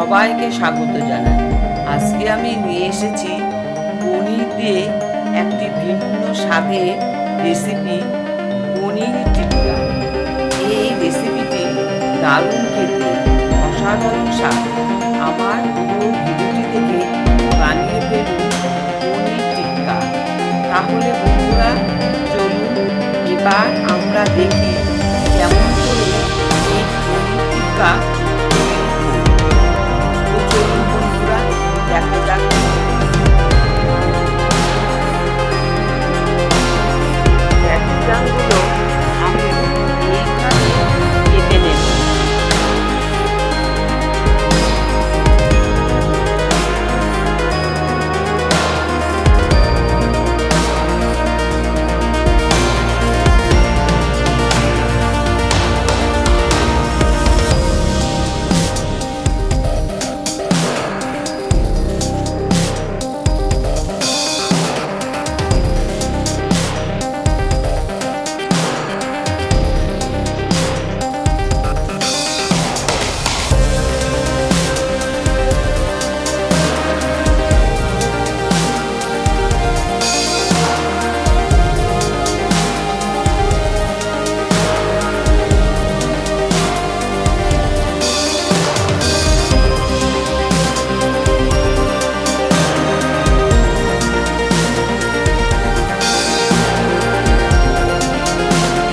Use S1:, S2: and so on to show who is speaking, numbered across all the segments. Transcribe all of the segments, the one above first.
S1: সবাইকে স্বাগত জানাই। আজকে আমি নিয়ে এসেছি পনির দিয়ে একটি ভিন্ন স্বাদের রেসিপি, পনির টিক্কা। এই রেসিপিটি দারুণ খেতে, অসাধারণ স্বাদ। আমার পুরো ভিডিওটি থেকে বানিয়ে ফেলুন পনির টিক্কা। তাহলে বন্ধুরা, চলুন এবার আমরা দেখি কেমন করে এই পনির টিক্কা তৈরি করি। তো চলুন বন্ধুরা, দেখা যাক। ক্যাপসিকামগুলো আমি এইভাবে কেটে নেব।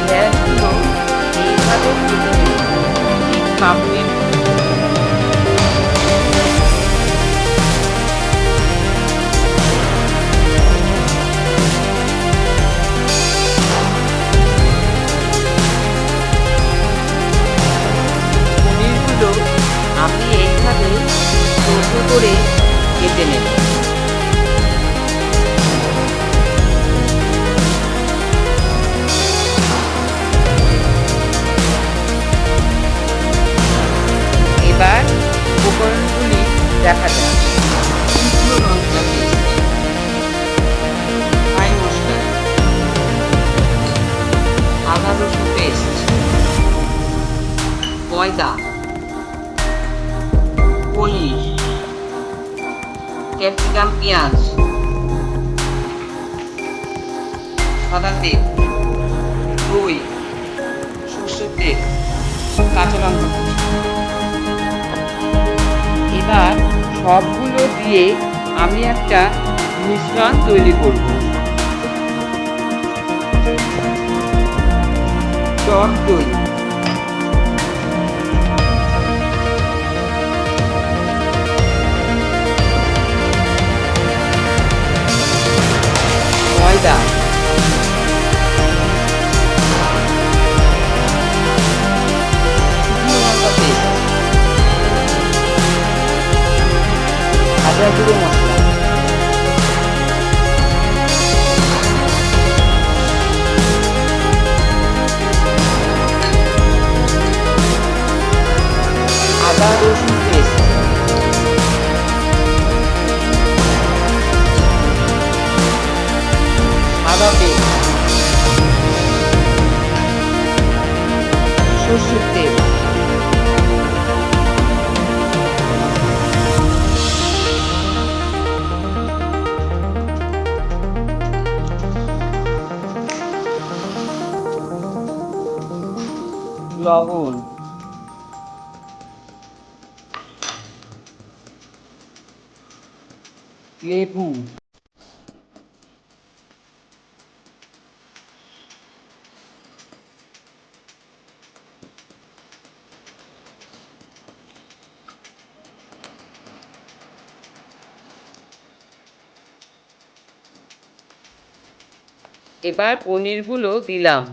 S1: পেঁয়াজগুলো এইভাবে কেটে নেব ঠিক কাপড়ের মতো। পনিরগুলো আমি এইভাবে ছোট করে কেটে নেব। এবার উপকরণগুলি দেখা যাক। শুকনো লঙ্কা পেস্ট, ফ্রাই মশলা, আদা রসুন পেস্ট, ময়দা, পনির, ক্যাপসিকাম, পেঁয়াজ, সাদা তেল, দই, সর্ষের তেল, কাঁচা লঙ্কা কুচি। এবার সবগুলো দিয়ে আমি একটা মিশ্রণ তৈরি করব। টক দই, ময়দা, শুকনো লঙ্কা পেস্ট, আদা গুঁড়ো মশলা, আদা রসুন পেস্ট, সাদা তেল, সর্ষের তেল, লবণ, লেবু। এবার পনিরগুলো দিলাম।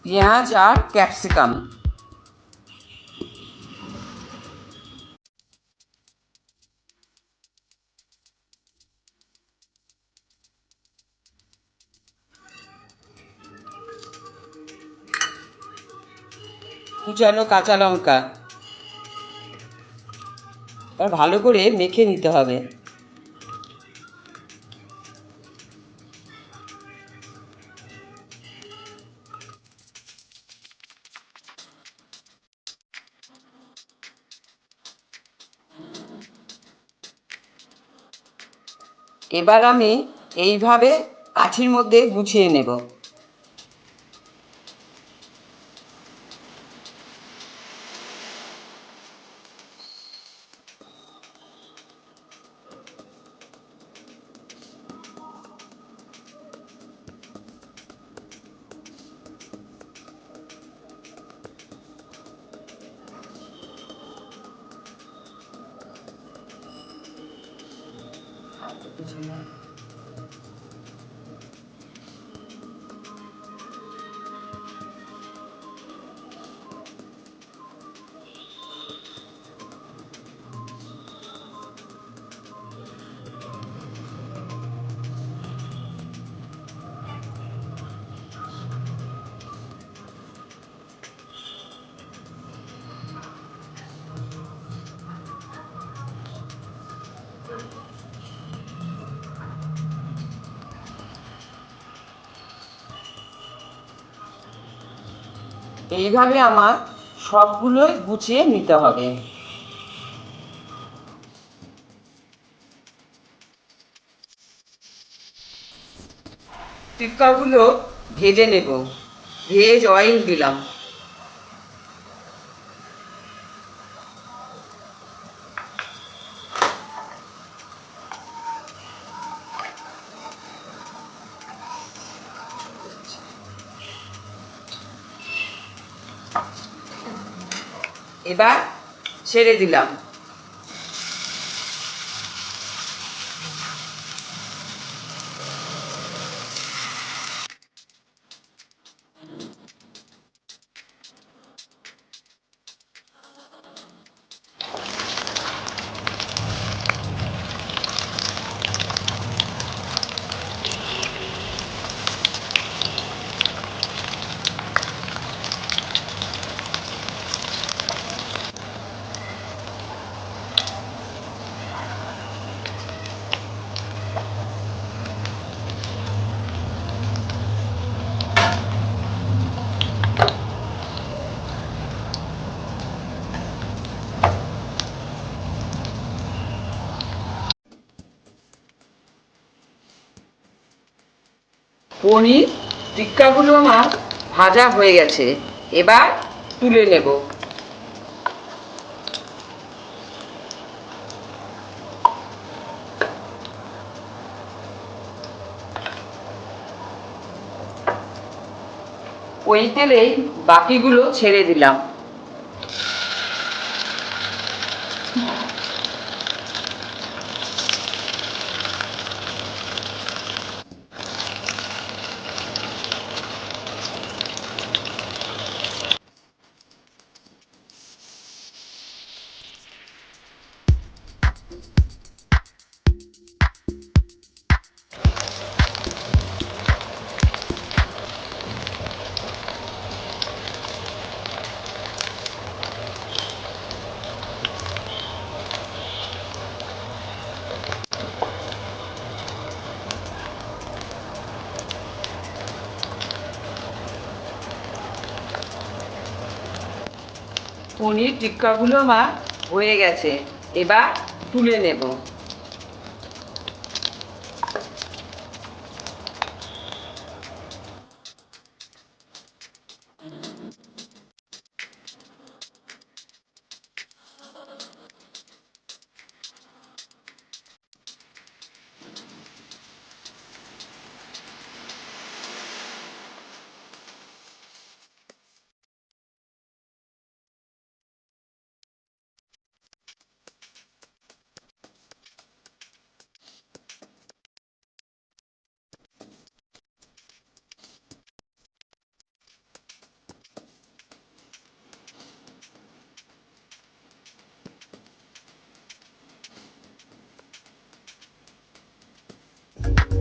S1: পেঁয়াজ আর ক্যাপসিকাম, কুচানো কাঁচা লঙ্কা, আর ভালো করে মেখে নিতে হবে। এবার আমি এইভাবে কাঠির মধ্যে গুছিয়ে নেব। এইভাবে আমার সবগুলোই গুছিয়ে নিতে হবে। টিক্কাগুলো ভেজে নেব। ভেজ অয়েল দিলাম। এবার ছেড়ে দিলাম। পনির টিক্কাগুলো আমার ভাজা হয়ে গেছে। এবার তুলে নেব। ওই তেলেই বাকিগুলো ছেড়ে দিলাম। পনির টিক্কাগুলো আমার হয়ে গেছে। এবার তুলে নেব।